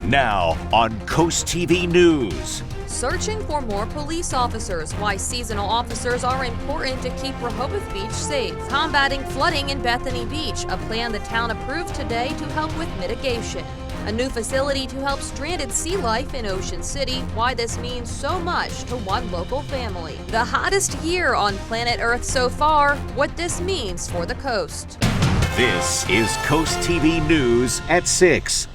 Now on CoastTV News. Searching for more police officers. Why seasonal officers are important to keep Rehoboth Beach safe. Combating flooding in Bethany Beach, a plan the town approved today to help with mitigation. A new facility to help stranded sea life in Ocean City. Why this means so much to one local family. The hottest year on planet Earth so far. What this means for the coast. This is CoastTV News at 6.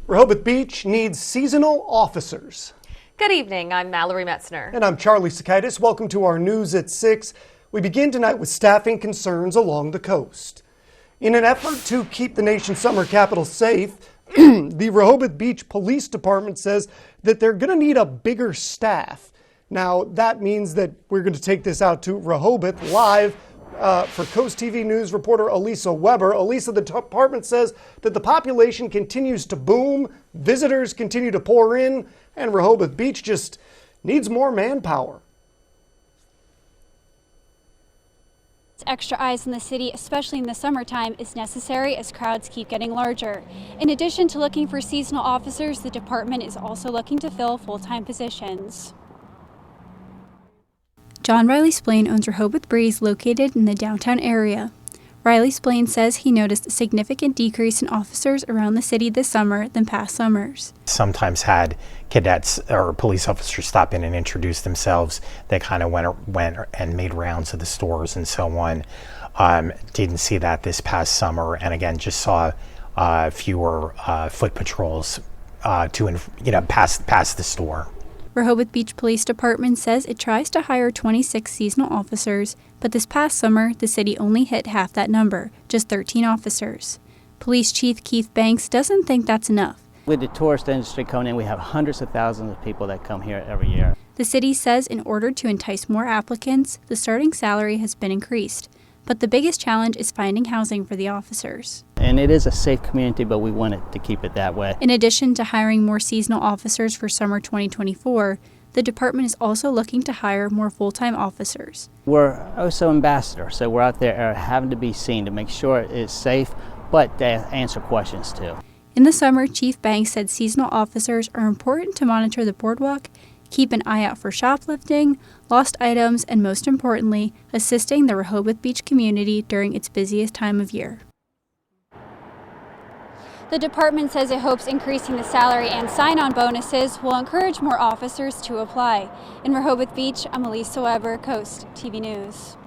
Rehoboth Beach needs seasonal officers. Good evening, I'm Mallory Metzner. And I'm Charlie Sakaitis. Welcome to our News at 6. We begin tonight with staffing concerns along the coast. In an effort to keep the nation's summer capital safe, the Rehoboth Beach Police Department says that they're going to need a bigger staff. Now, that means that we're going to take this out to Rehoboth live for CoastTV News reporter Elisa Weber. Elisa, the department says that the population continues to boom, visitors continue to pour in, and Rehoboth Beach just needs more manpower. Extra eyes in the city, especially in the summertime, is necessary as crowds keep getting larger. In addition to looking for seasonal officers, the department is also looking to fill full-time positions. John Riley Splain owns Rehoboth Breeze, located in the downtown area. Riley Splain says he noticed a significant decrease in officers around the city this summer than past summers. Sometimes had cadets or police officers stop in and introduce themselves. They kind of went and made rounds of the stores and so on. Didn't see that this past summer, and again just saw fewer foot patrols past the store. Rehoboth Beach Police Department says it tries to hire 26 seasonal officers, but this past summer, the city only hit half that number, just 13 officers. Police Chief Keith Banks doesn't think that's enough. With the tourist industry coming in, we have hundreds of thousands of people that come here every year. The city says in order to entice more applicants, the starting salary has been increased. But the biggest challenge is finding housing for the officers. And it is a safe community, but we want it to keep it that way. In addition to hiring more seasonal officers for summer 2024, the department is also looking to hire more full-time officers. We're also ambassadors, so we're out there having to be seen to make sure it's safe, but to answer questions too. In the summer, Chief Banks said seasonal officers are important to monitor the boardwalk, keep an eye out for shoplifting, lost items, and most importantly, assisting the Rehoboth Beach community during its busiest time of year. The department says it hopes increasing the salary and sign-on bonuses will encourage more officers to apply. In Rehoboth Beach, I'm Elisa Weber, Coast TV News.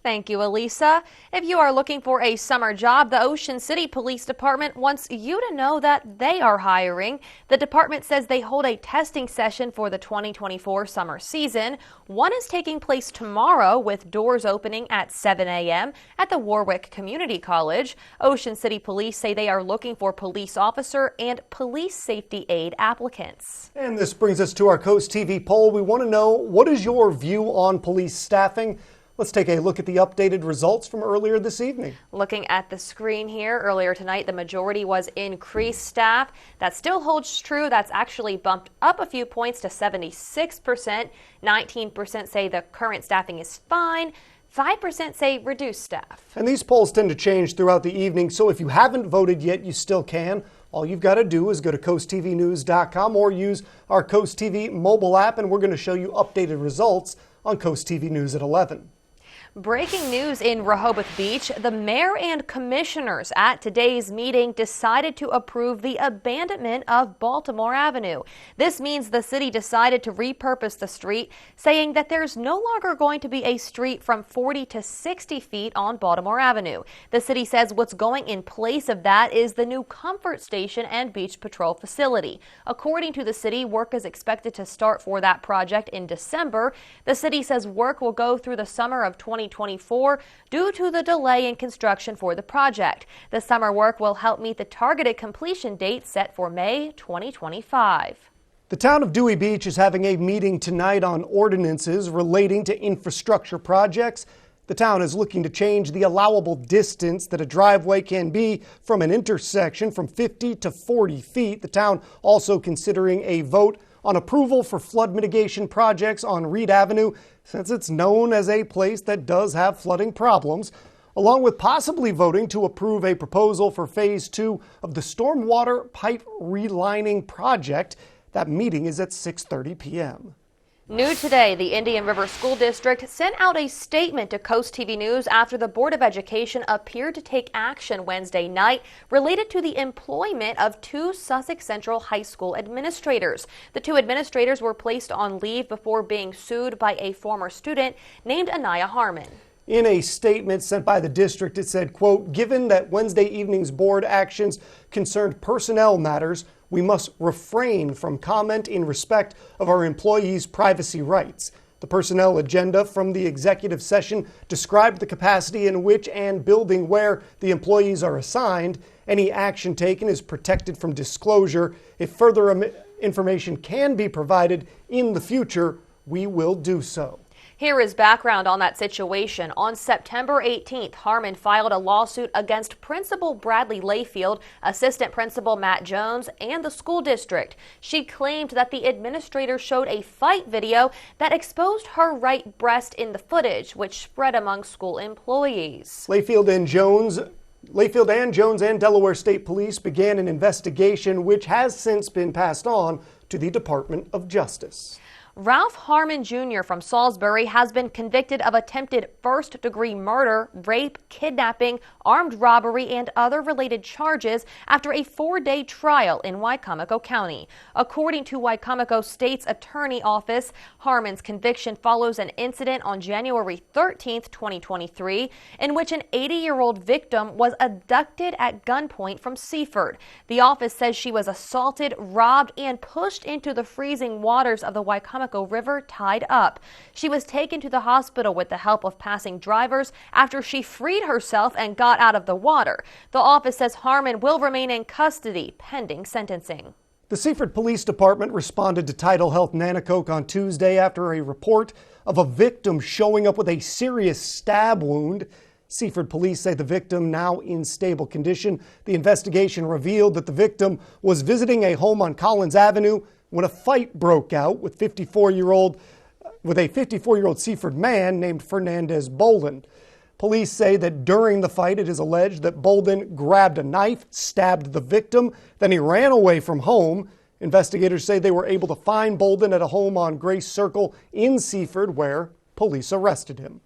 Thank you, Elisa. If you are looking for a summer job, the Ocean City Police Department wants you to know that they are hiring. The department says they hold a testing session for the 2024 summer season. One is taking place tomorrow with doors opening at 7 a.m. at the Warwick Community College. Ocean City Police say they are looking for police officer and police safety aid applicants. And this brings us to our Coast TV poll. We want to know, what is your view on police staffing? Let's take a look at the updated results from earlier this evening. Looking at the screen here, earlier tonight, the majority was increased staff. That still holds true. That's actually bumped up a few points to 76%. 19% say the current staffing is fine. 5% say reduced staff. And these polls tend to change throughout the evening, so if you haven't voted yet, you still can. All you've got to do is go to coasttvnews.com or use our Coast TV mobile app, and we're going to show you updated results on Coast TV News at 11. Breaking news in Rehoboth Beach, the mayor and commissioners at today's meeting decided to approve the abandonment of Baltimore Avenue. This means the city decided to repurpose the street, saying that there's no longer going to be a street from 40 to 60 feet on Baltimore Avenue. The city says what's going in place of that is the new comfort station and beach patrol facility. According to the city, work is expected to start for that project in December. The city says work will go through the summer of 2024 due to the delay in construction for the project. The summer work will help meet the targeted completion date set for May 2025. The town of Dewey Beach is having a meeting tonight on ordinances relating to infrastructure projects. The town is looking to change the allowable distance that a driveway can be from an intersection from 50 to 40 feet. The town also considering a vote on approval for flood mitigation projects on Reed Avenue, since it's known as a place that does have flooding problems. along with possibly voting to approve a proposal for Phase 2 of the stormwater pipe relining project. That meeting is at 6:30 p.m. New today, the Indian River School District sent out a statement to Coast TV News after the Board of Education appeared to take action Wednesday night related to the employment of 2 Sussex Central High School administrators. The 2 administrators were placed on leave before being sued by a former student named Anaya Harmon. In a statement sent by the district, it said, quote, "Given that Wednesday evening's board actions concerned personnel matters, we must refrain from comment in respect of our employees' privacy rights. The personnel agenda from the executive session described the capacity in which and building where the employees are assigned. Any action taken is protected from disclosure. If further information can be provided in the future, we will do so." Here is background on that situation. On September 18th, Harmon filed a lawsuit against Principal Bradley Layfield, Assistant Principal Matt Jones, and the school district. She claimed that the administrator showed a fight video that exposed her right breast in the footage, which spread among school employees. Layfield and Jones and Delaware State Police began an investigation which has since been passed on to the Department of Justice. Ralph Harmon Jr. from Salisbury has been convicted of attempted first-degree murder, rape, kidnapping, armed robbery, and other related charges after a 4-day trial in Wicomico County. According to Wicomico State's Attorney Office, Harmon's conviction follows an incident on January 13, 2023, in which an 80-year-old victim was abducted at gunpoint from Seaford. The office says she was assaulted, robbed, and pushed into the freezing waters of the Wicomico River tied up. She was taken to the hospital with the help of passing drivers after she freed herself and got out of the water. The office says Harmon will remain in custody pending sentencing. The Seaford Police Department responded to Tidal Health Nanticoke on Tuesday after a report of a victim showing up with a serious stab wound. Seaford police say the victim now in stable condition. The investigation revealed that the victim was visiting a home on Collins Avenue when a fight broke out with a 54-year-old Seaford man named Fernandez Bolden. Police say that during the fight, it is alleged that Bolden grabbed a knife, stabbed the victim, then he ran away from home. Investigators say they were able to find Bolden at a home on Grace Circle in Seaford, where police arrested him.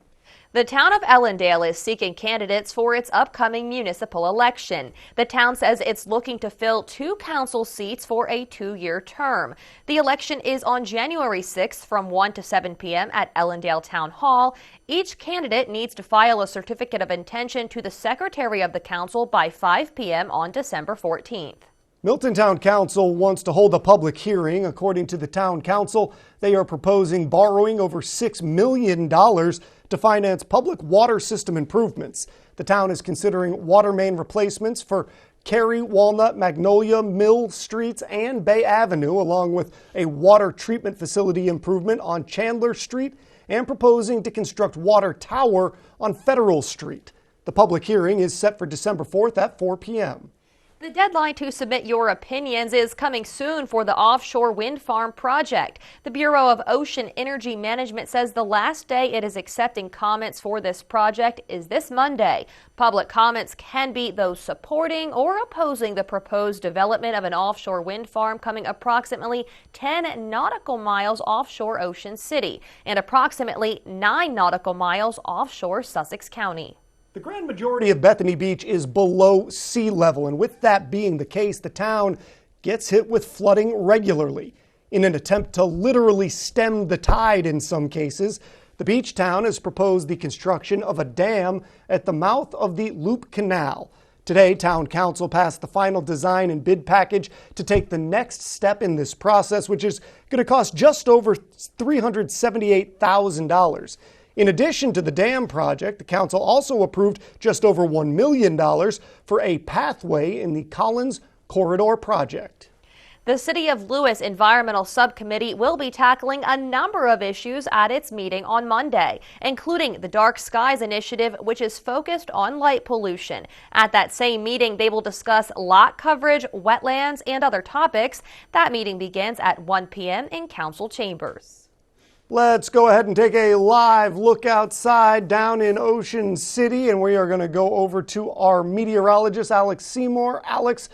The town of Ellendale is seeking candidates for its upcoming municipal election. The town says it's looking to fill 2 council seats for a 2-year term. The election is on January 6th from 1 to 7 p.m. at Ellendale Town Hall. Each candidate needs to file a certificate of intention to the Secretary of the Council by 5 p.m. on December 14th. Milton Town Council wants to hold a public hearing. According to the Town Council, they are proposing borrowing over $6 million to finance public water system improvements. The town is considering water main replacements for Cary, Walnut, Magnolia, Mill Streets, and Bay Avenue, along with a water treatment facility improvement on Chandler Street, and proposing to construct water tower on Federal Street. The public hearing is set for December 4th at 4 p.m. The deadline to submit your opinions is coming soon for the offshore wind farm project. The Bureau of Ocean Energy Management says the last day it is accepting comments for this project is this Monday. Public comments can be those supporting or opposing the proposed development of an offshore wind farm coming approximately 10 nautical miles offshore Ocean City and approximately 9 nautical miles offshore Sussex County. The grand majority of Bethany Beach is below sea level, and with that being the case, the town gets hit with flooding regularly. In an attempt to literally stem the tide in some cases, the beach town has proposed the construction of a dam at the mouth of the Loop Canal. Today, Town Council passed the final design and bid package to take the next step in this process, which is going to cost just over $378,000. In addition to the dam project, the council also approved just over $1 million for a pathway in the Collins Corridor project. The City of Lewis Environmental Subcommittee will be tackling a number of issues at its meeting on Monday, including the Dark Skies Initiative, which is focused on light pollution. At that same meeting, they will discuss lot coverage, wetlands, and other topics. That meeting begins at 1 p.m. in council chambers. Let's go ahead and take a live look outside down in Ocean City, and we are going to go over to our meteorologist, Alex Seymour. Alex,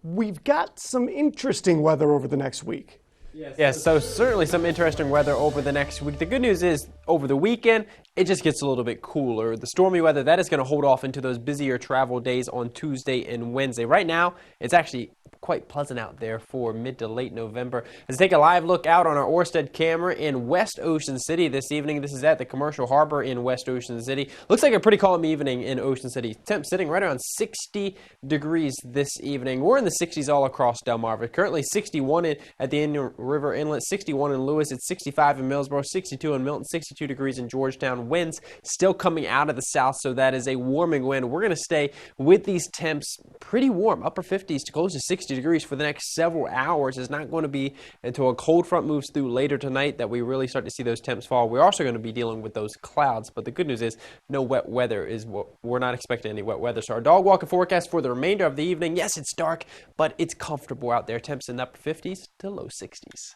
we've got some interesting weather over the next week. Yes, so certainly some interesting weather over the next week. The good news is over the weekend, it just gets a little bit cooler. The stormy weather, that is going to hold off into those busier travel days on Tuesday and Wednesday. Right now, it's actually quite pleasant out there for mid to late November. Let's take a live look out on our Orsted camera in West Ocean City this evening. This is at the Commercial Harbor in West Ocean City. Looks like a pretty calm evening in Ocean City. Temp sitting right around 60 degrees this evening. We're in the 60s all across Delmarva. Currently 61 at the Indian River Inlet, 61 in Lewis, it's 65 in Millsboro, 62 in Milton, 62 degrees in Georgetown. Winds still coming out of the south, so that is a warming wind. We're going to stay with these temps pretty warm, upper 50s to close to 60 degrees for the next several hours. It's not going to be until a cold front moves through later tonight that we really start to see those temps fall. We're also going to be dealing with those clouds, but the good news is no wet weather. We're not expecting any wet weather. So our dog walking forecast for the remainder of the evening, yes, it's dark, but it's comfortable out there. Temps in the upper 50s to low 60s.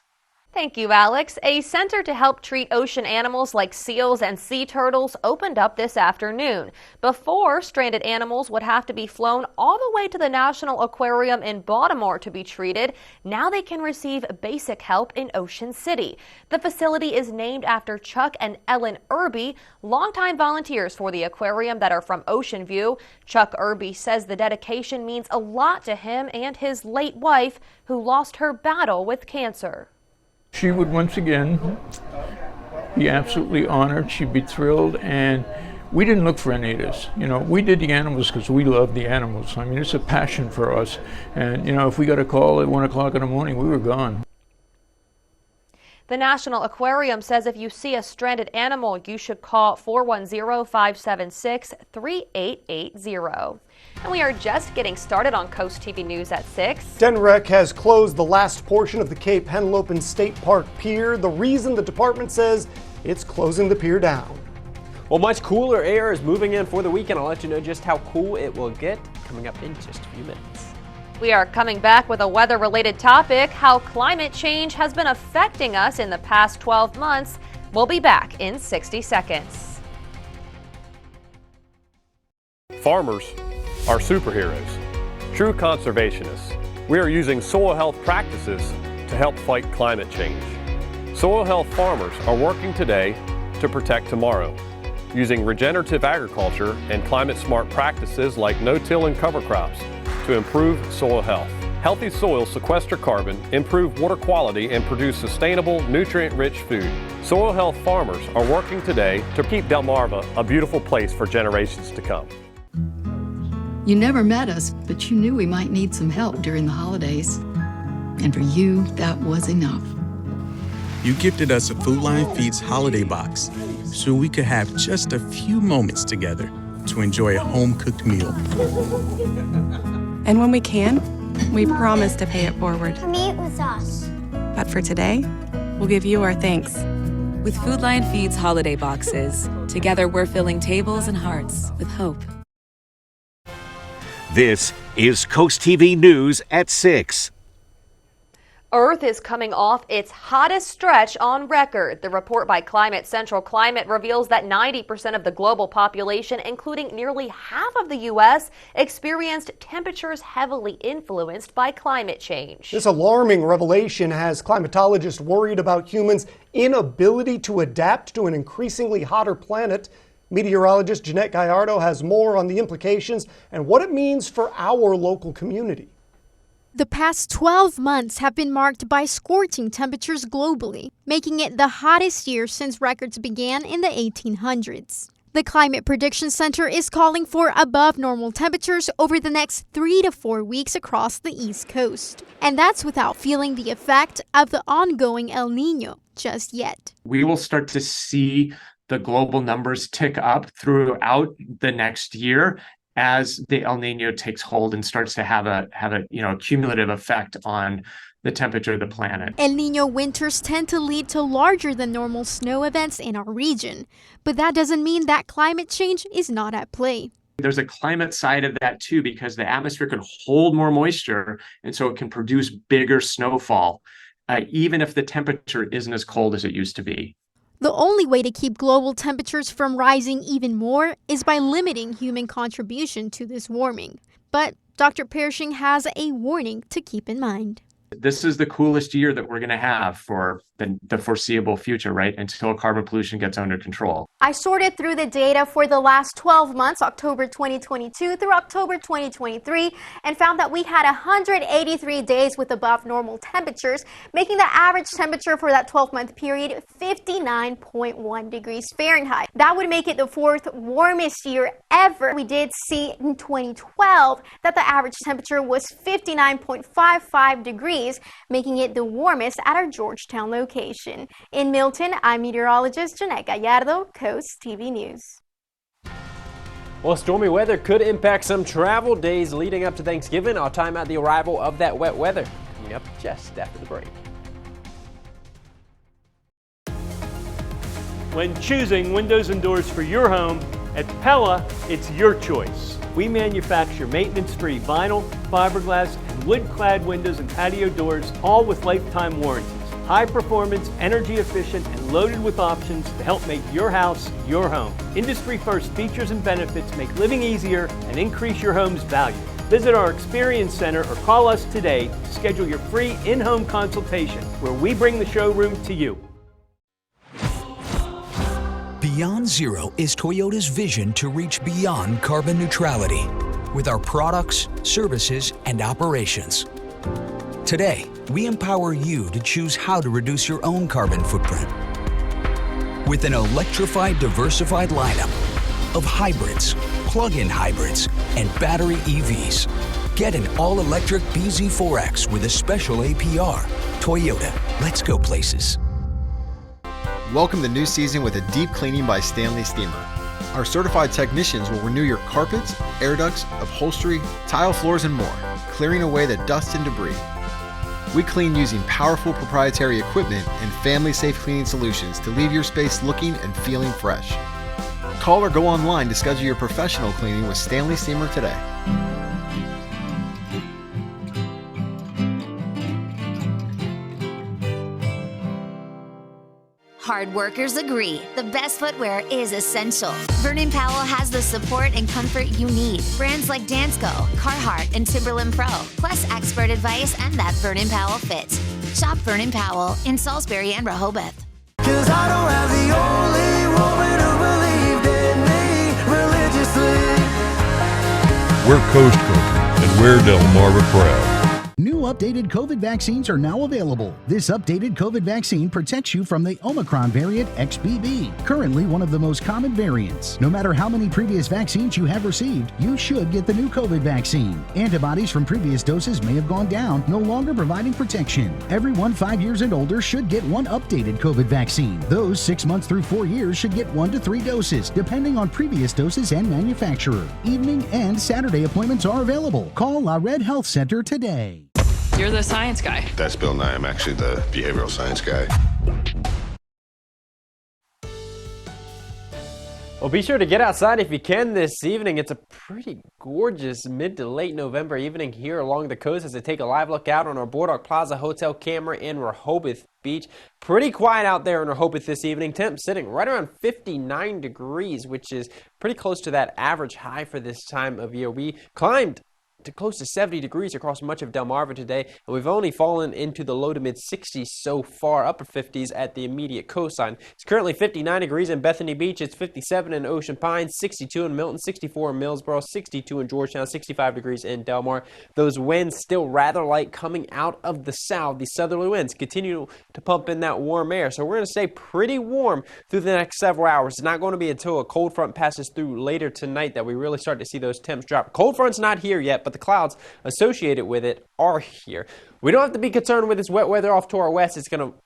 Thank you, Alex. A center to help treat ocean animals like seals and sea turtles opened up this afternoon. Before, stranded animals would have to be flown all the way to the National Aquarium in Baltimore to be treated. Now they can receive basic help in Ocean City. The facility is named after Chuck and Ellen Irby, longtime volunteers for the aquarium that are from Ocean View. Chuck Irby says the dedication means a lot to him and his late wife, who lost her battle with cancer. She would once again be absolutely honored. She'd be thrilled, and we didn't look for any of this. You know, we did the animals because we love the animals. I mean, it's a passion for us. And, you know, if we got a call at 1 o'clock in the morning, we were gone. The National Aquarium says if you see a stranded animal, you should call 410-576-3880. And we are just getting started on Coast TV News at 6. DenRec has closed the last portion of the Cape Henlopen State Park Pier. The reason, the department says it's closing the pier down. Well, much cooler air is moving in for the weekend. I'll let you know just how cool it will get coming up in just a few minutes. We are coming back with a weather-related topic, how climate change has been affecting us in the past 12 months. We'll be back in 60 seconds. Farmers are superheroes, true conservationists. We are using soil health practices to help fight climate change. Soil health farmers are working today to protect tomorrow, using regenerative agriculture and climate-smart practices like no-till and cover crops to improve soil health. Healthy soils sequester carbon, improve water quality, and produce sustainable, nutrient-rich food. Soil health farmers are working today to keep Delmarva a beautiful place for generations to come. You never met us, but you knew we might need some help during the holidays. And for you, that was enough. You gifted us a Food Lion Feeds holiday box so we could have just a few moments together to enjoy a home-cooked meal. And when we can, we promise to pay it forward. Meet with us. But for today, we'll give you our thanks. With Food Lion Feeds holiday boxes, together we're filling tables and hearts with hope. This is Coast TV News at 6. Earth is coming off its hottest stretch on record. The report by Climate Central Climate reveals that 90% of the global population, including nearly half of the U.S., experienced temperatures heavily influenced by climate change. This alarming revelation has climatologists worried about humans' inability to adapt to an increasingly hotter planet. Meteorologist Jeanette Gallardo has more on the implications and what it means for our local community. The past 12 months have been marked by scorching temperatures globally, making it the hottest year since records began in the 1800s. The Climate Prediction Center is calling for above normal temperatures over the next 3 to 4 weeks across the East Coast. And that's without feeling the effect of the ongoing El Niño just yet. We will start to see the global numbers tick up throughout the next year as the El Niño takes hold and starts to have a cumulative effect on the temperature of the planet. El Niño winters tend to lead to larger than normal snow events in our region, but that doesn't mean that climate change is not at play. There's a climate side of that too, because the atmosphere can hold more moisture, and so it can produce bigger snowfall, even if the temperature isn't as cold as it used to be. The only way to keep global temperatures from rising even more is by limiting human contribution to this warming. But Dr. Pershing has a warning to keep in mind. This is the coolest year that we're going to have for the foreseeable future, right? Until carbon pollution gets under control. I sorted through the data for the last 12 months, October 2022 through October 2023, and found that we had 183 days with above normal temperatures, making the average temperature for that 12-month period 59.1 degrees Fahrenheit. That would make it the fourth warmest year ever. We did see in 2012 that the average temperature was 59.55 degrees, making it the warmest at our Georgetown location. In Milton, I'm meteorologist Jeanette Gallardo, CoastTV News. Well, stormy weather could impact some travel days leading up to Thanksgiving. I'll time out the arrival of that wet weather coming up just after the break. When choosing windows and doors for your home, at Pella, it's your choice. We manufacture maintenance-free vinyl, fiberglass, and wood-clad windows and patio doors, all with lifetime warranties. High performance, energy efficient, and loaded with options to help make your house your home. Industry first features and benefits make living easier and increase your home's value. Visit our Experience Center or call us today to schedule your free in-home consultation where we bring the showroom to you. Beyond Zero is Toyota's vision to reach beyond carbon neutrality with our products, services, and operations. Today, we empower you to choose how to reduce your own carbon footprint. With an electrified, diversified lineup of hybrids, plug-in hybrids, and battery EVs. Get an all-electric BZ4X with a special APR. Toyota, let's go places. Welcome the new season with a deep cleaning by Stanley Steamer. Our certified technicians will renew your carpets, air ducts, upholstery, tile floors, and more, clearing away the dust and debris. We clean using powerful proprietary equipment and family-safe cleaning solutions to leave your space looking and feeling fresh. Call or go online to schedule your professional cleaning with Stanley Steamer today. Hard workers agree. The best footwear is essential. Vernon Powell has the support and comfort you need. Brands like Dansko, Carhartt, and Timberland Pro, plus expert advice and that Vernon Powell fit. Shop Vernon Powell in Salisbury and Rehoboth. 'Cause I don't have the only woman who believed in me religiously. We're Coast Country, and we're Delmarva proud. New updated COVID vaccines are now available. This updated COVID vaccine protects you from the Omicron variant XBB, currently one of the most common variants. No matter how many previous vaccines you have received, you should get the new COVID vaccine. Antibodies from previous doses may have gone down, no longer providing protection. Everyone 5 years and older should get one updated COVID vaccine. Those 6 months through 4 years should get 1 to 3 doses, depending on previous doses and manufacturer. Evening and Saturday appointments are available. Call La Red Health Center today. You're the science guy. That's Bill Nye. I'm actually the behavioral science guy. Well, be sure to get outside if you can this evening. It's a pretty gorgeous mid to late November evening here along the coast as I take a live look out on our Boardwalk Plaza Hotel camera in Rehoboth Beach. Pretty quiet out there in Rehoboth this evening. Temp sitting right around 59 degrees, which is pretty close to that average high for this time of year. We climbed to close to 70 degrees across much of Delmarva today, and we've only fallen into the low to mid 60s so far, upper 50s at the immediate coastline. It's currently 59 degrees in Bethany Beach, it's 57 in Ocean Pines, 62 in Milton, 64 in Millsboro, 62 in Georgetown, 65 degrees in Delmar. Those winds still rather light coming out of the south. The southerly winds continue to pump in that warm air, so we're going to stay pretty warm through the next several hours. It's not going to be until a cold front passes through later tonight that we really start to see those temps drop. Cold front's not here yet, but the clouds associated with it are here. We don't have to be concerned with this wet weather off to our west. It's going to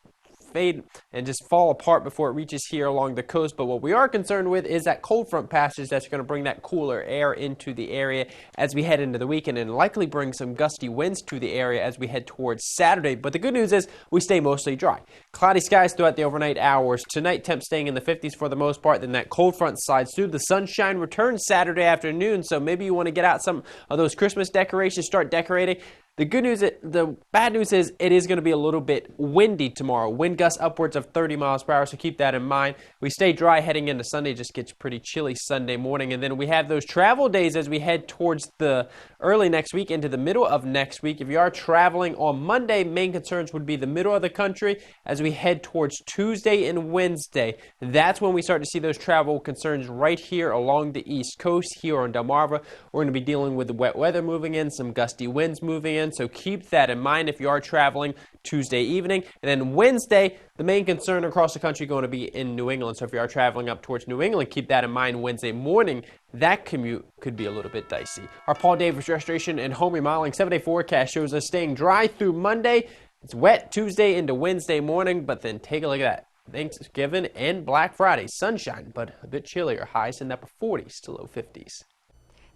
fade and just fall apart before it reaches here along the coast. But what we are concerned with is that cold front passage that's going to bring that cooler air into the area as we head into the weekend and likely bring some gusty winds to the area as we head towards Saturday. But the good news is we stay mostly dry. Cloudy skies throughout the overnight hours. Tonight, temps staying in the 50s for the most part. Then that cold front slides through. The sunshine returns Saturday afternoon, so maybe you want to get out some of those Christmas decorations, start decorating. The bad news is it is going to be a little bit windy tomorrow. Wind gusts upwards of 30 miles per hour, so keep that in mind. We stay dry heading into Sunday. Just gets pretty chilly Sunday morning. And then we have those travel days as we head towards the early next week into the middle of next week. If you are traveling on Monday, main concerns would be the middle of the country. As we head towards Tuesday and Wednesday, that's when we start to see those travel concerns right here along the East Coast, here on Delmarva. We're going to be dealing with the wet weather moving in, some gusty winds moving in. So keep that in mind if you are traveling Tuesday evening. And then Wednesday, the main concern across the country going to be in New England. So if you are traveling up towards New England, keep that in mind Wednesday morning. That commute could be a little bit dicey. Our Paul Davis Restoration and Home Remodeling 7-day forecast shows us staying dry through Monday. It's wet Tuesday into Wednesday morning, but then take a look at that. Thanksgiving and Black Friday, sunshine, but a bit chillier. Highs in the upper 40s to low 50s.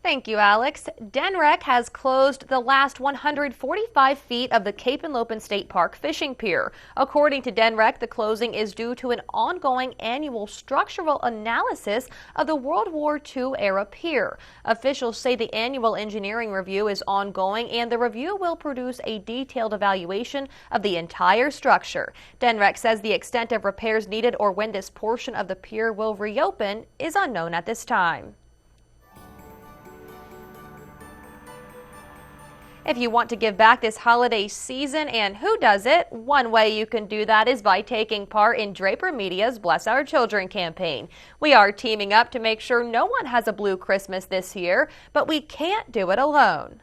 Thank you, Alex. DNREC has closed the last 145 feet of the Cape and Lopin State Park fishing pier. According to DNREC, the closing is due to an ongoing annual structural analysis of the World War II era pier. Officials say the annual engineering review is ongoing and the review will produce a detailed evaluation of the entire structure. DNREC says the extent of repairs needed or when this portion of the pier will reopen is unknown at this time. If you want to give back this holiday season, and who does it? One way you can do that is by taking part in Draper Media's Bless Our Children campaign. We are teaming up to make sure no one has a blue Christmas this year, but we can't do it alone.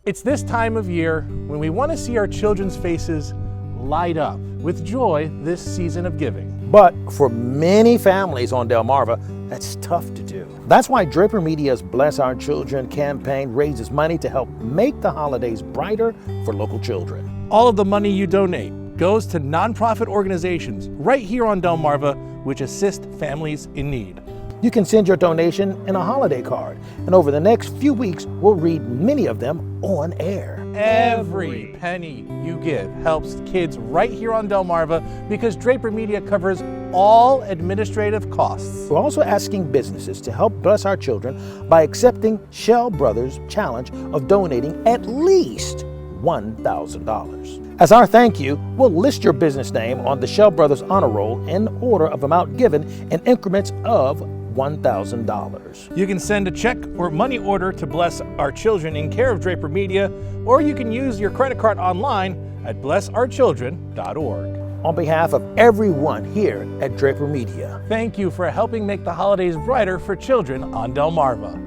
It's this time of year when we want to see our children's faces light up with joy this season of giving. But for many families on Delmarva, that's tough to do. That's why Draper Media's Bless Our Children campaign raises money to help make the holidays brighter for local children. All of the money you donate goes to nonprofit organizations right here on Delmarva, which assist families in need. You can send your donation in a holiday card, and over the next few weeks, we'll read many of them on air. Every penny you give helps kids right here on Delmarva because Draper Media covers all administrative costs. We're also asking businesses to help bless our children by accepting Shell Brothers' challenge of donating at least $1,000. As our thank you, we'll list your business name on the Shell Brothers Honor Roll in order of amount given in increments of $1,000. You can send a check or money order to Bless Our Children in care of Draper Media, or you can use your credit card online at blessourchildren.org. On behalf of everyone here at Draper Media, thank you for helping make the holidays brighter for children on Delmarva.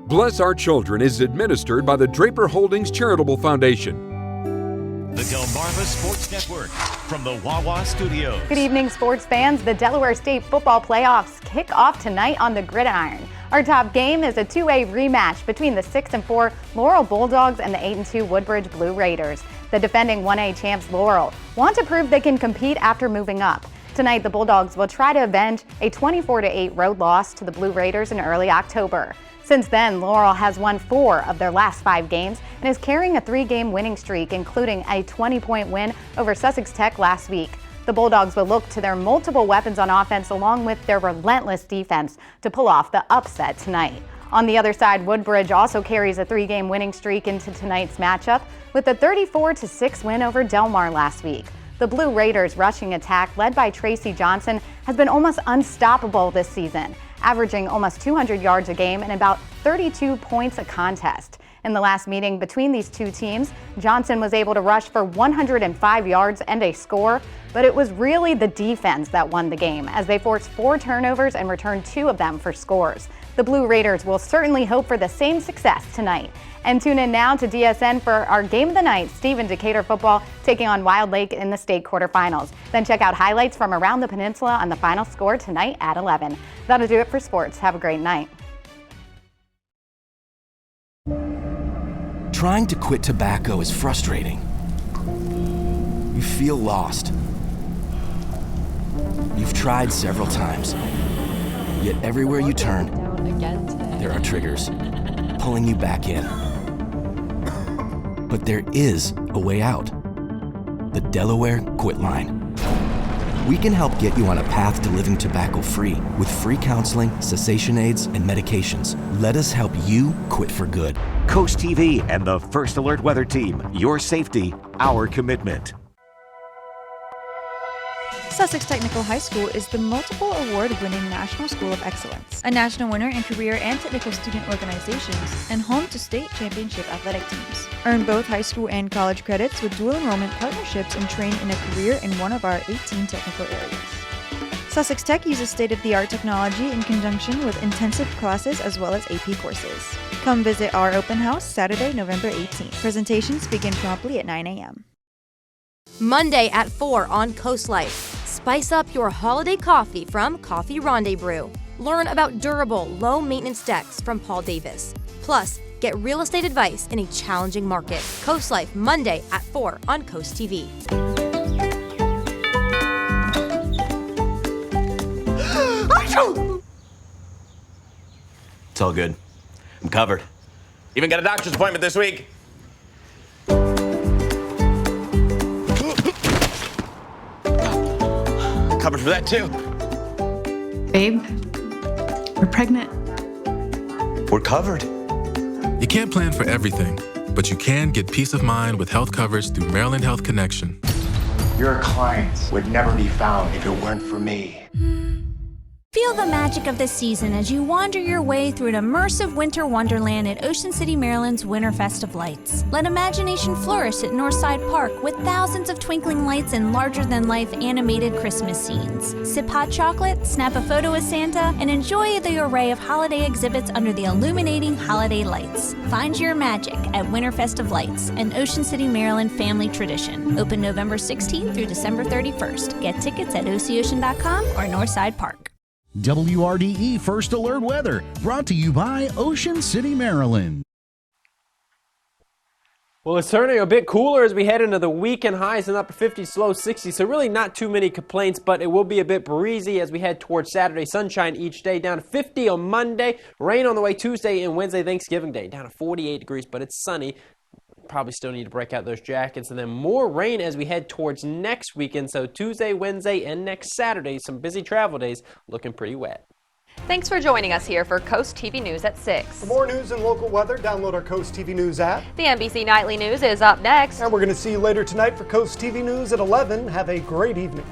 Bless Our Children is administered by the Draper Holdings Charitable Foundation. The Delmarva Sports Network from the Wawa Studios. Good evening, sports fans. The Delaware State football playoffs kick off tonight on the gridiron. Our top game is a 2A rematch between the 6-4 Laurel Bulldogs and the 8-2 Woodbridge Blue Raiders. The defending 1A champs Laurel want to prove they can compete after moving up. Tonight, the Bulldogs will try to avenge a 24-8 road loss to the Blue Raiders in early October. Since then, Laurel has won 4 of their last 5 games and is carrying a 3-game winning streak, including a 20-point win over Sussex Tech last week. The Bulldogs will look to their multiple weapons on offense along with their relentless defense to pull off the upset tonight. On the other side, Woodbridge also carries a 3-game winning streak into tonight's matchup with a 34-6 win over Delmar last week. The Blue Raiders' rushing attack, led by Tracy Johnson, has been almost unstoppable this season, averaging almost 200 yards a game and about 32 points a contest. In the last meeting between these two teams, Johnson was able to rush for 105 yards and a score, but it was really the defense that won the game as they forced 4 turnovers and returned 2 of them for scores. The Blue Raiders will certainly hope for the same success tonight. And tune in now to DSN for our game of the night, Stephen Decatur football taking on Wild Lake in the state quarterfinals. Then check out highlights from around the peninsula on the final score tonight at 11. That'll do it for sports. Have a great night. Trying to quit tobacco is frustrating. You feel lost. You've tried several times, yet everywhere you turn, there are triggers pulling you back in. But there is a way out. The Delaware Quit Line. We can help get you on a path to living tobacco-free with free counseling, cessation aids, and medications. Let us help you quit for good. CoastTV and the First Alert Weather Team. Your safety, our commitment. Sussex Technical High School is the multiple award-winning National School of Excellence, a national winner in career and technical student organizations, and home to state championship athletic teams. Earn both high school and college credits with dual enrollment partnerships and train in a career in one of our 18 technical areas. Sussex Tech uses state-of-the-art technology in conjunction with intensive classes as well as AP courses. Come visit our open house Saturday, November 18th. Presentations begin promptly at 9 a.m. Monday at 4 on Coast Life. Spice up your holiday coffee from Coffee Rendezvous. Learn about durable, low-maintenance decks from Paul Davis. Plus, get real estate advice in a challenging market. Coast Life, Monday at 4 on Coast TV. It's all good. I'm covered. Even got a doctor's appointment this week. Covered for that too. Babe, we're pregnant. We're covered. You can't plan for everything, but you can get peace of mind with health coverage through Maryland Health Connection. Your clients would never be found if it weren't for me. Feel the magic of the season as you wander your way through an immersive winter wonderland at Ocean City, Maryland's Winterfest of Lights. Let imagination flourish at Northside Park with thousands of twinkling lights and larger-than-life animated Christmas scenes. Sip hot chocolate, snap a photo with Santa, and enjoy the array of holiday exhibits under the illuminating holiday lights. Find your magic at Winterfest of Lights, an Ocean City, Maryland family tradition. Open November 16th through December 31st. Get tickets at OCOcean.com or Northside Park. WRDE First Alert Weather, brought to you by Ocean City, Maryland. Well, it's turning a bit cooler as we head into the weekend. Highs in upper 50s, low 60s, so really not too many complaints, but it will be a bit breezy as we head towards Saturday. Sunshine each day, down to 50 on Monday. Rain on the way Tuesday and Wednesday, Thanksgiving Day, down to 48 degrees, but it's sunny. Probably still need to break out those jackets. And then more rain as we head towards next weekend. So Tuesday, Wednesday, and next Saturday, some busy travel days, looking pretty wet. Thanks for joining us here for Coast TV News at 6. For more news and local weather, download our Coast TV News app. The NBC Nightly News is up next. And we're going to see you later tonight for Coast TV News at 11. Have a great evening.